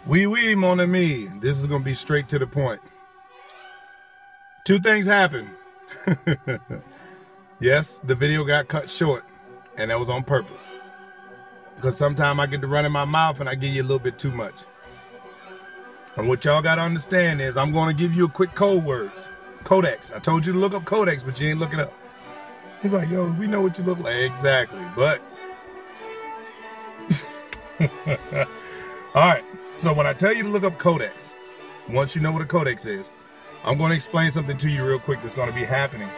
Oui, mon ami. This is going to be straight to the point. Two things happened. Yes, the video got cut short, and that was on purpose. Because sometimes I get to run in my mouth and I give you a little bit too much. And what y'all got to understand is I'm going to give you a quick code words. Codex. I told you to look up Codex, but you ain't look it up. He's like, yo, we know what you look like. Exactly. But, all right. So when I tell you to look up Codex, once you know what a Codex is, I'm going to explain something to you real quick that's going to be happening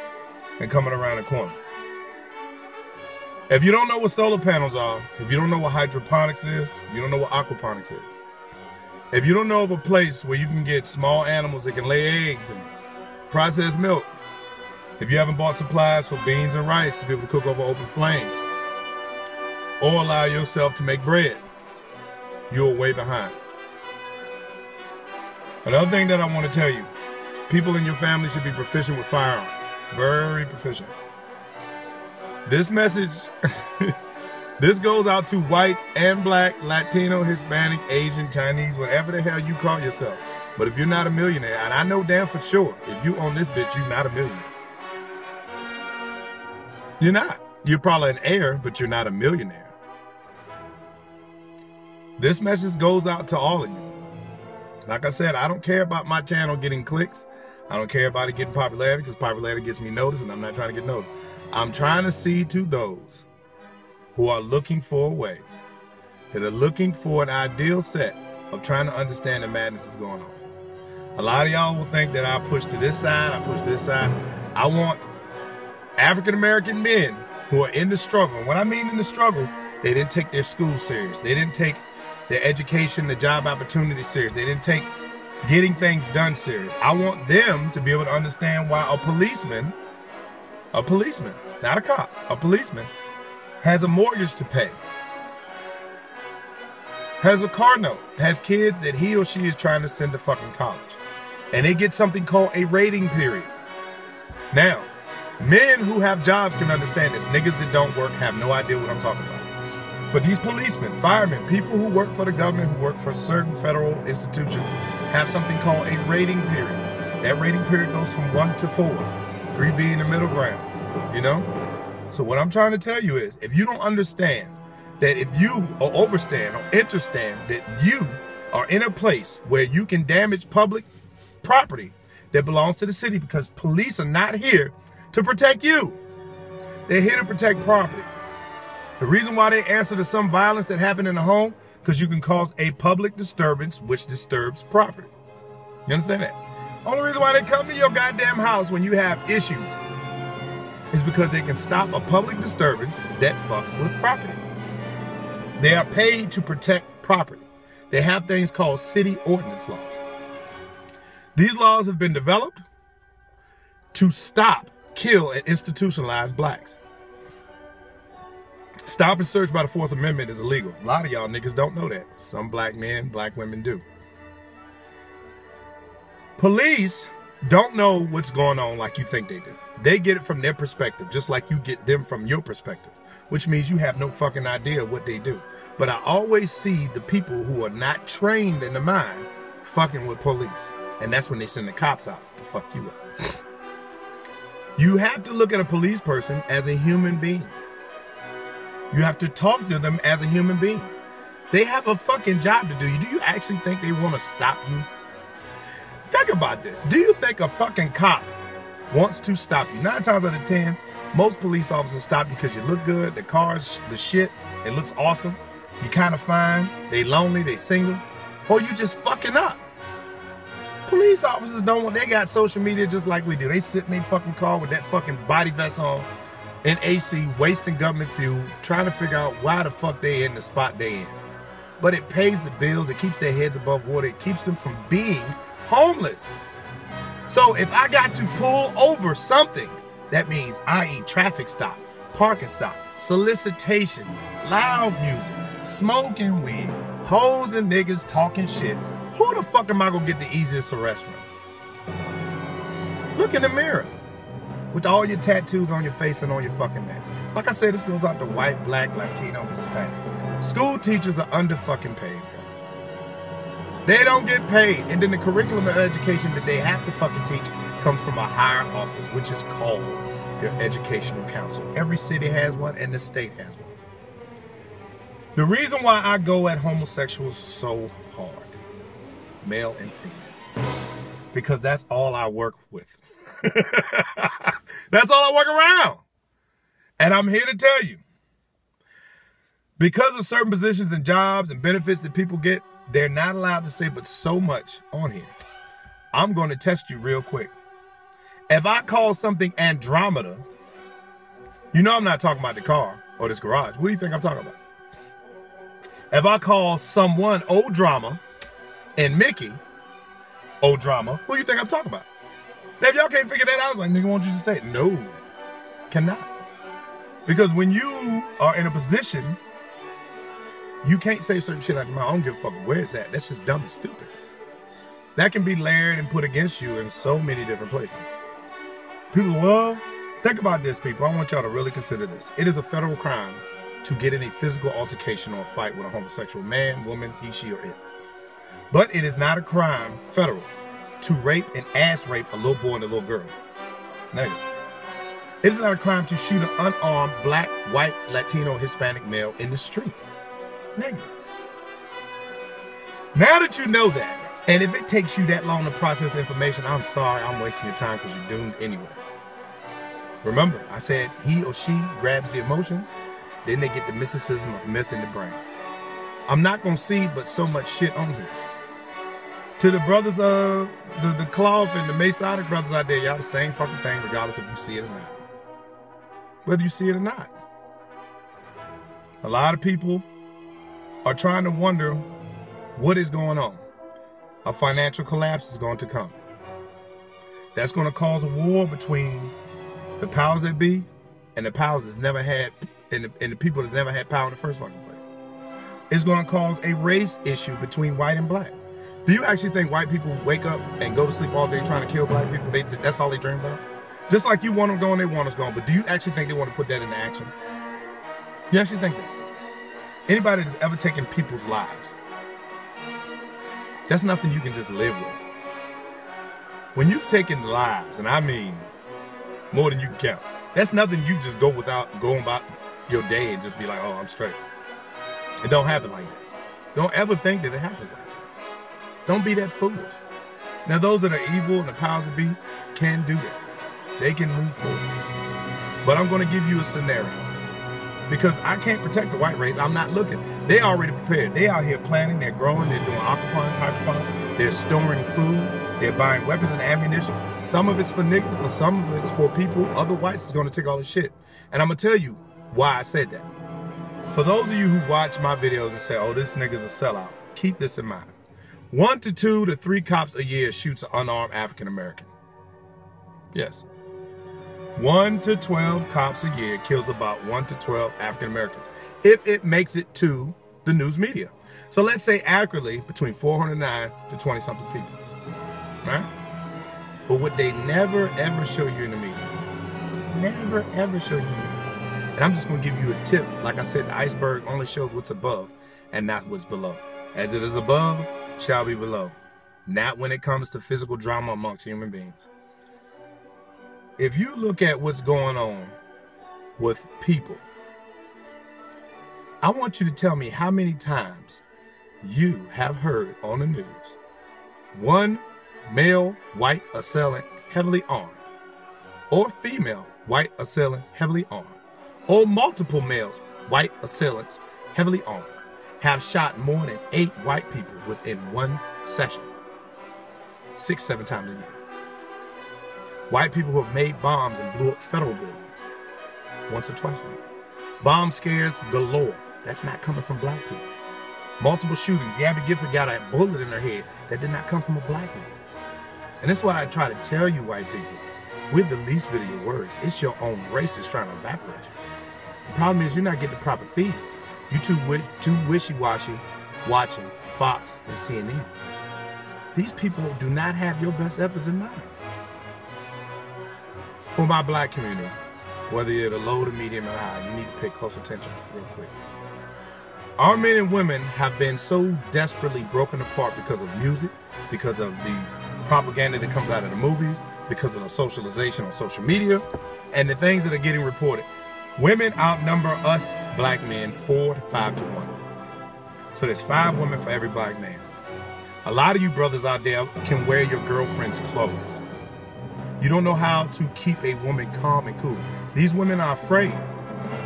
and coming around the corner. If you don't know what solar panels are, if you don't know what hydroponics is, you don't know what aquaponics is. If you don't know of a place where you can get small animals that can lay eggs and process milk, if you haven't bought supplies for beans and rice to be able to cook over open flame, or allow yourself to make bread, you're way behind. Another thing that I want to tell you, people in your family should be proficient with firearms. Very proficient. This message, this goes out to white and black, Latino, Hispanic, Asian, Chinese, whatever the hell you call yourself. But if you're not a millionaire, and I know damn for sure, if you own this bitch, you're not a millionaire. You're not. You're probably an heir, but you're not a millionaire. This message goes out to all of you. Like I said, I don't care about my channel getting clicks. I don't care about it getting popularity, because popularity gets me noticed, and I'm not trying to get noticed. I'm trying to see to those who are looking for a way, that are looking for an ideal set of trying to understand the madness that's going on. A lot of y'all will think that I push to this side, I push to this side. I want African-American men who are in the struggle. When I mean in the struggle, they didn't take their school serious. They didn't take their education, the job opportunity serious. They didn't take getting things done serious. I want them to be able to understand why a policeman, not a cop, a policeman, has a mortgage to pay, has a car note, has kids that he or she is trying to send to fucking college. And they get something called a rating period. Now, men who have jobs can understand this. Niggas that don't work have no idea what I'm talking about. But these policemen, firemen, people who work for the government, who work for a certain federal institution, have something called a rating period. That rating period goes from 1 to 4, 3 being the middle ground, you know? So what I'm trying to tell you is, if you don't understand that if you or overstand or understand that you are in a place where you can damage public property that belongs to the city, because police are not here to protect you. They're here to protect property. The reason why they answer to some violence that happened in the home, because you can cause a public disturbance which disturbs property. You understand that? Only reason why they come to your goddamn house when you have issues is because they can stop a public disturbance that fucks with property. They are paid to protect property. They have things called city ordinance laws. These laws have been developed to stop, kill, and institutionalize blacks. Stop and search by the 4th Amendment is illegal. A lot of y'all niggas don't know that. Some black men, black women do. Police don't know what's going on like you think they do. They get it from their perspective, just like you get them from your perspective, which means you have no fucking idea of what they do. But I always see the people who are not trained in the mind fucking with police. And that's when they send the cops out to fuck you up. You have to look at a police person as a human being. You have to talk to them as a human being. They have a fucking job to do. Do you actually think they want to stop you? Think about this. Do you think a fucking cop wants to stop you? 9 times out of 10, most police officers stop you because you look good, the car's the shit, it looks awesome, you kind of fine, they lonely, they single, or you just fucking up. Police officers don't, they got social media just like we do. They sit in their fucking car with that fucking body vest on and AC, wasting government fuel, trying to figure out why the fuck they in the spot they in. But it pays the bills, it keeps their heads above water, it keeps them from being homeless. So if I got to pull over something, that means i.e. traffic stop, parking stop, solicitation, loud music, smoking weed, hoes and niggas talking shit, who the fuck am I gonna get the easiest arrest from? Look in the mirror with all your tattoos on your face and on your fucking neck. Like I said, this goes out to white, black, Latino, Hispanic. School teachers are under fucking paid, bro. They don't get paid. And then the curriculum of education that they have to fucking teach comes from a higher office, which is called your educational council. Every city has one and the state has one. The reason why I go at homosexuals so hard, male and female, because that's all I work with. That's all I work around. And I'm here to tell you, because of certain positions and jobs and benefits that people get, they're not allowed to say but so much on here. I'm going to test you real quick. If I call something Andromeda, you know I'm not talking about the car or this garage. What do you think I'm talking about? If I call someone old drama and Mickey old drama, who do you think I'm talking about? Now, if y'all can't figure that out, I was like, nigga, won't you just say it? No, cannot. Because when you are in a position, you can't say certain shit out your mouth. I don't give a fuck where it's at. That's just dumb and stupid. That can be layered and put against you in so many different places. People, well, think about this, people. I want y'all to really consider this. It is a federal crime to get in a physical altercation or fight with a homosexual man, woman, he, she, or it. But it is not a crime, federal, to rape and ass rape a little boy and a little girl. Negative. It is not a crime to shoot an unarmed black, white, Latino, Hispanic male in the street. Negative. Now that you know that, and if it takes you that long to process information, I'm sorry, I'm wasting your time because you're doomed anyway. Remember, I said he or she grabs the emotions, then they get the mysticism of myth in the brain. I'm not going to see but so much shit on here. To the brothers, the cloth and the Masonic brothers out there, y'all the same fucking thing regardless if you see it or not. Whether you see it or not. A lot of people are trying to wonder what is going on. A financial collapse is going to come. That's going to cause a war between the powers that be and the powers that never had, and the people that never had power in the first fucking place. It's going to cause a race issue between white and black. Do you actually think white people wake up and go to sleep all day trying to kill black people? That's all they dream about? Just like you want them gone, they want us gone. But do you actually think they want to put that into action? You actually think that? Anybody that's ever taken people's lives, that's nothing you can just live with. When you've taken lives, and I mean more than you can count, that's nothing you just go without going about your day and just be like, oh, I'm straight. It don't happen like that. Don't ever think that it happens like that. Don't be that foolish. Now, those that are evil and the powers that be can do that. They can move forward. But I'm going to give you a scenario. Because I can't protect the white race. I'm not looking. They already prepared. They out here planning. They're growing. They're doing aquaponics, hydroponics. They're storing food. They're buying weapons and ammunition. Some of it's for niggas, but some of it's for people. Other whites is going to take all this shit. And I'm going to tell you why I said that. For those of you who watch my videos and say, oh, this nigga's a sellout, keep this in mind. 1 to 2 to 3 cops a year shoots an unarmed African American. Yes. 1 to 12 cops a year kills about 1 to 12 African Americans, if it makes it to the news media. So let's say accurately between 409 to 20 something people, right? But what they never ever show you in the media, never ever show you in the media. And I'm just gonna give you a tip. Like I said, the iceberg only shows what's above and not what's below. As it is above, shall be below. Not when it comes to physical drama amongst human beings. If you look at what's going on with people, I want you to tell me how many times you have heard on the news one male white assailant heavily armed, or female white assailant heavily armed, or multiple males white assailants heavily armed have shot more than 8 white people within one session, 6-7 times a year. White people who have made bombs and blew up federal buildings once or twice a year. Bomb scares galore. That's not coming from black people. Multiple shootings. Gabby Gifford got a bullet in her head that did not come from a black man. And that's why I try to tell you, white people, with the least bit of your words, it's your own race that's trying to evaporate you. The problem is you're not getting the proper feed. You too wishy-washy watching Fox and CNN. These people do not have your best efforts in mind. For my black community, whether you're the low, the medium, or high, you need to pay close attention real quick. Our men and women have been so desperately broken apart because of music, because of the propaganda that comes out of the movies, because of the socialization on social media, and the things that are getting reported. Women outnumber us black men 4 to 5 to 1. So there's 5 women for every black man. A lot of you brothers out there can wear your girlfriend's clothes. You don't know how to keep a woman calm and cool. These women are afraid,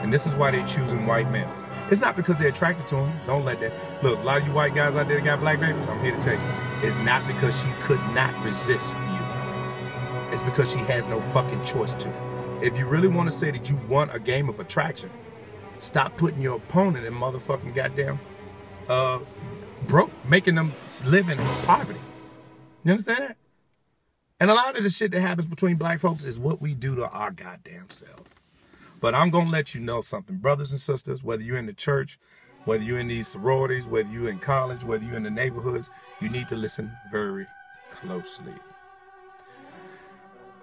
and this is why they're choosing white males. It's not because they're attracted to them. Don't let that. Look, a lot of you white guys out there that got black babies, I'm here to tell you, it's not because she could not resist you. It's because she has no fucking choice to. If you really want to say that you won a game of attraction, stop putting your opponent in motherfucking goddamn broke, making them live in poverty. You understand that? And a lot of the shit that happens between black folks is what we do to our goddamn selves. But I'm going to let you know something, brothers and sisters, whether you're in the church, whether you're in these sororities, whether you're in college, whether you're in the neighborhoods, you need to listen very closely.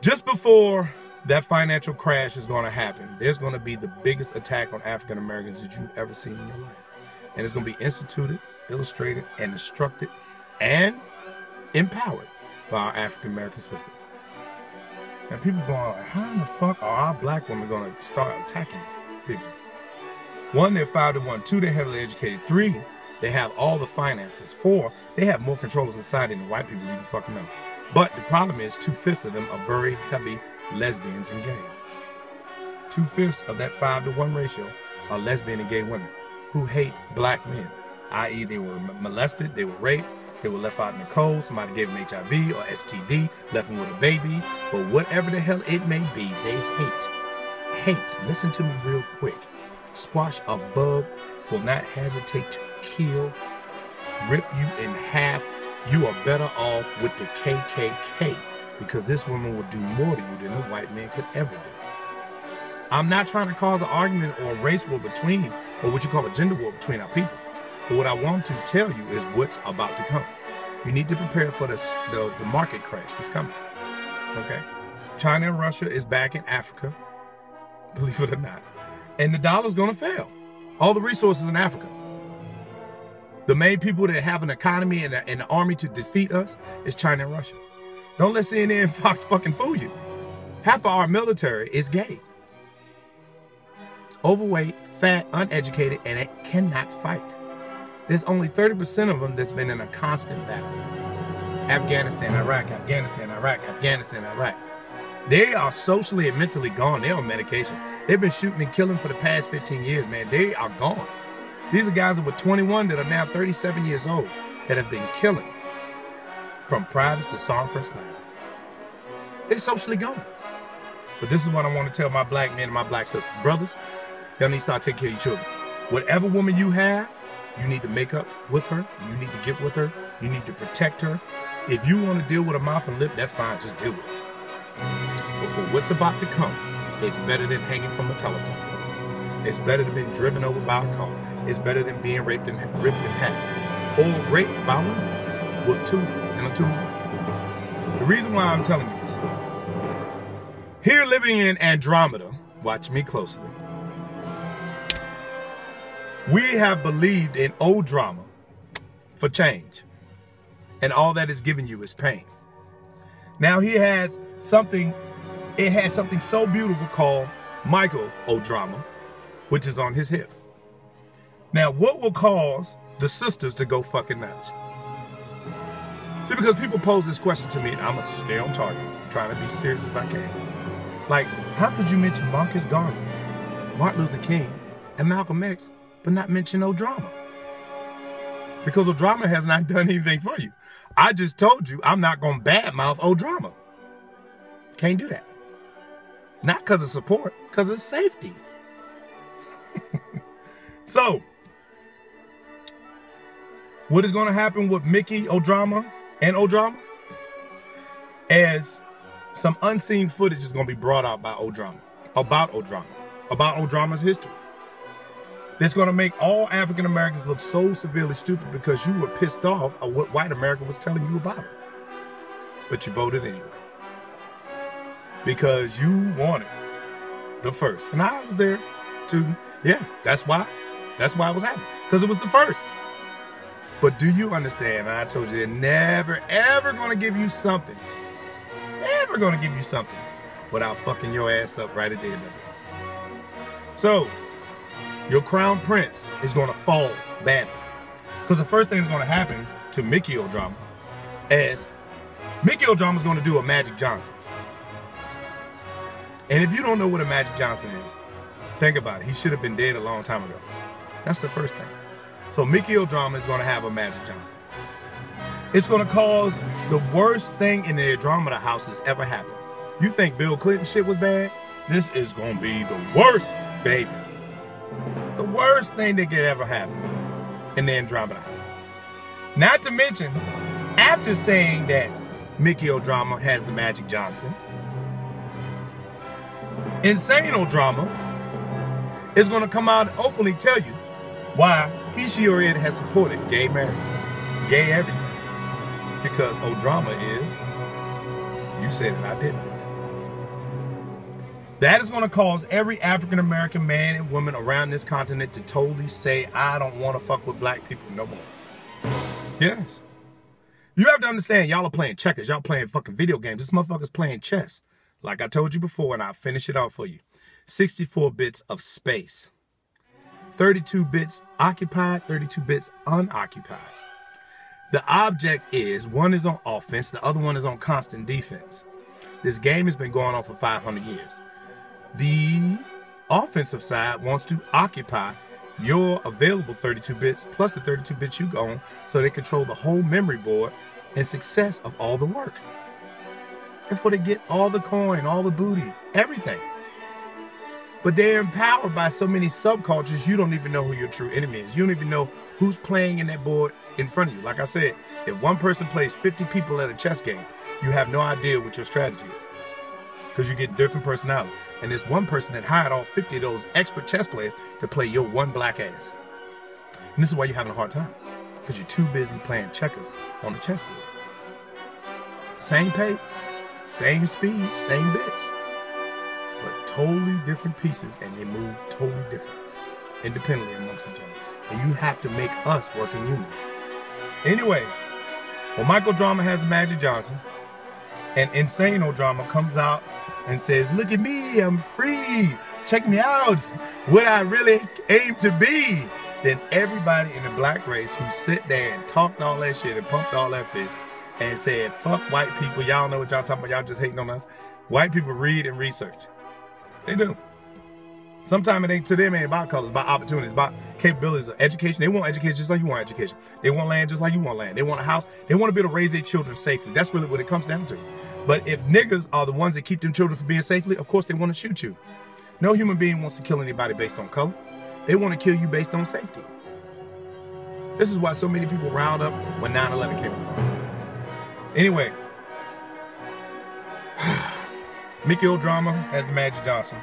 Just before that financial crash is going to happen, there's going to be the biggest attack on African Americans that you've ever seen in your life. And it's going to be instituted, illustrated, and instructed, and empowered by our African American sisters. And people going, how in the fuck are our black women going to start attacking people? 1, they're 5 to 1. 2, they're heavily educated. 3, they have all the finances. 4, they have more control of society than white people even fucking know. But the problem is 2/5 of them are very heavy lesbians and gays. 2/5 of that 5 to 1 ratio are lesbian and gay women who hate black men, i.e. they were molested, they were raped, they were left out in the cold, somebody gave them HIV or STD, left them with a baby, but whatever the hell it may be, they hate. Hate, listen to me real quick. Squash a bug, will not hesitate to kill, rip you in half. You are better off with the KKK because this woman will do more to you than a white man could ever do. I'm not trying to cause an argument or a race war between, or what you call a gender war between our people. But what I want to tell you is what's about to come. You need to prepare for the market crash that's coming. Okay? China and Russia is back in Africa, believe it or not. And the dollar's going to fail. All the resources in Africa. The main people that have an economy and an army to defeat us is China and Russia. Don't let CNN and Fox fucking fool you. Half of our military is gay. Overweight, fat, uneducated, and it cannot fight. There's only 30% of them that's been in a constant battle. Afghanistan, Iraq, Afghanistan, Iraq, Afghanistan, Iraq. They are socially and mentally gone. They're on medication. They've been shooting and killing for the past 15 years, man. They are gone. These are guys that were 21 that are now 37 years old that have been killing from privates to sergeant first classes. They're socially gone. But this is what I want to tell my black men and my black sisters. Brothers, y'all need to start taking care of your children. Whatever woman you have, you need to make up with her. You need to get with her. You need to protect her. If you want to deal with a mouth and lip, that's fine. Just deal with it. But for what's about to come, it's better than hanging from a telephone pole. It's better than being driven over by a car. It's better than being ripped in half. Or raped by women with tools and a toolbox. The reason why I'm telling you this, here living in Andromeda, watch me closely, we have believed in old drama for change. And all that is giving you is pain. Now he has something, it has something so beautiful called Michael O'Drama, which is on his hip. Now, what will cause the sisters to go fucking nuts? See, because people pose this question to me, and I'm going to stay on target. I'm trying to be serious as I can. Like, how could you mention Marcus Garvey, Martin Luther King, and Malcolm X, but not mention O'Drama? Because O'Drama has not done anything for you. I just told you I'm not going to badmouth O'Drama. Can't do that. Not because of support, because of safety. So, what is going to happen with Mickey O'Drama and O'Drama? As some unseen footage is going to be brought out by O'Drama, about O'Drama's history. That's going to make all African Americans look so severely stupid because you were pissed off at what white America was telling you about it. But you voted anyway. Because you wanted the first. And I was there to, yeah, that's why it was happening. because it was the first. But do you understand? And I told you they're never, ever going to give you something. Never going to give you something without fucking your ass up right at the end of it. So, your crown prince is going to fall badly. Because the first thing that's going to happen to Mickey O'Drama is Mickey O'Drama is going to do a Magic Johnson. And if you don't know what a Magic Johnson is, think about it. He should have been dead a long time ago. That's the first thing. So Mickey O'Drama is going to have a Magic Johnson. It's going to cause the worst thing in the Andromeda house that's ever happened. You think Bill Clinton shit was bad? This is going to be the worst, baby. The worst thing that could ever happen in the Andromeda house. Not to mention, after saying that Mickey O'Drama has the Magic Johnson, Insane O'Drama is going to come out and openly tell you why he, she, or it has supported gay marriage, gay everything. Because O'Drama is, you said it, I didn't. That is going to cause every African-American man and woman around this continent to totally say, I don't want to fuck with black people no more. Yes. You have to understand, y'all are playing checkers. Y'all playing fucking video games. This motherfucker's playing chess. Like I told you before, and I'll finish it off for you. 64 bits of space. 32 bits occupied, 32 bits unoccupied. The object is, one is on offense, the other one is on constant defense. This game has been going on for 500 years. The offensive side wants to occupy your available 32 bits plus the 32 bits you own so they control the whole memory board and success of all the work. Therefore, they get all the coin, all the booty, everything. But they're empowered by so many subcultures, you don't even know who your true enemy is. You don't even know who's playing in that board in front of you. Like I said, if one person plays 50 people at a chess game, you have no idea what your strategy is. Because you get different personalities. And there's one person that hired all 50 of those expert chess players to play your one black ass. And this is why you're having a hard time. Because you're too busy playing checkers on the chessboard. Same pace, same speed, same bits. But totally different pieces, and they move totally different, independently amongst each other. And you have to make us work in unity. Anyway, when Michael O'Drama has the Magic Johnson, and Insane O'Drama comes out and says, look at me, I'm free. Check me out, what I really aim to be. Then everybody in the black race who sit there and talked all that shit and pumped all that fist and said, fuck white people, y'all know what y'all talking about, y'all just hating on us. White people read and research. They do. Sometimes it ain't to them, it ain't about colors, it's about opportunities, about capabilities of education. They want education just like you want education. They want land just like you want land. They want a house. They want to be able to raise their children safely. That's really what it comes down to. But if niggas are the ones that keep them children from being safely, of course they want to shoot you. No human being wants to kill anybody based on color. They want to kill you based on safety. This is why so many people riled up when 9/11 came across. Anyway, Mickey O'Drama has the Magic Johnson.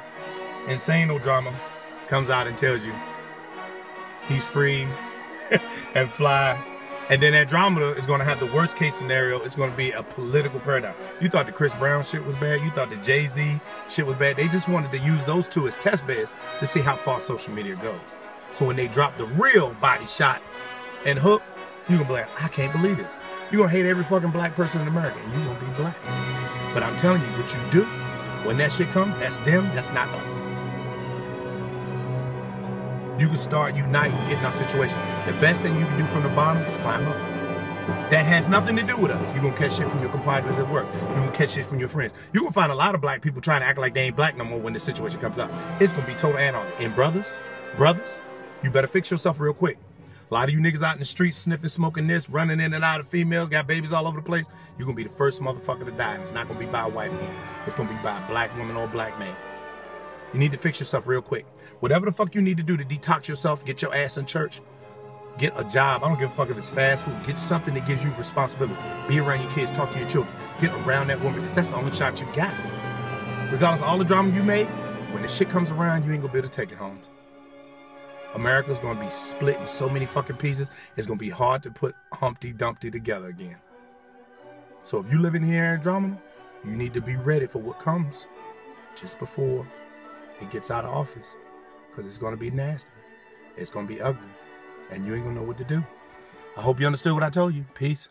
Insane O'Drama comes out and tells you he's free and fly. And then Andromeda is going to have the worst case scenario. It's going to be a political paradigm. You thought the Chris Brown shit was bad. You thought the Jay-Z shit was bad. They just wanted to use those two as test beds to see how far social media goes. So when they drop the real body shot and hook, you're going to be like, I can't believe this. You're going to hate every fucking black person in America, and you're going to be black. But I'm telling you, what you do, when that shit comes, that's them, that's not us. You can start uniting, getting our situation. The best thing you can do from the bottom is climb up. That has nothing to do with us. You're going to catch shit from your compadres at work. You're going to catch shit from your friends. You're going to find a lot of black people trying to act like they ain't black no more when the situation comes up. It's going to be total anarchy. And brothers, you better fix yourself real quick. A lot of you niggas out in the streets sniffing, smoking this, running in and out of females, got babies all over the place. You're going to be the first motherfucker to die. And it's not going to be by a white man. It's going to be by a black woman or a black man. You need to fix yourself real quick. Whatever the fuck you need to do to detox yourself, get your ass in church, get a job. I don't give a fuck if it's fast food. Get something that gives you responsibility. Be around your kids, talk to your children. Get around that woman, because that's the only shot you got. Regardless of all the drama you made, when the shit comes around, you ain't gonna be able to take it home. America's gonna be split in so many fucking pieces, it's gonna be hard to put Humpty Dumpty together again. So if you live in here in Andromeda, you need to be ready for what comes just before it gets out of office, because it's going to be nasty. It's going to be ugly. and you ain't gonna know what to do. I hope you understood what I told you. Peace.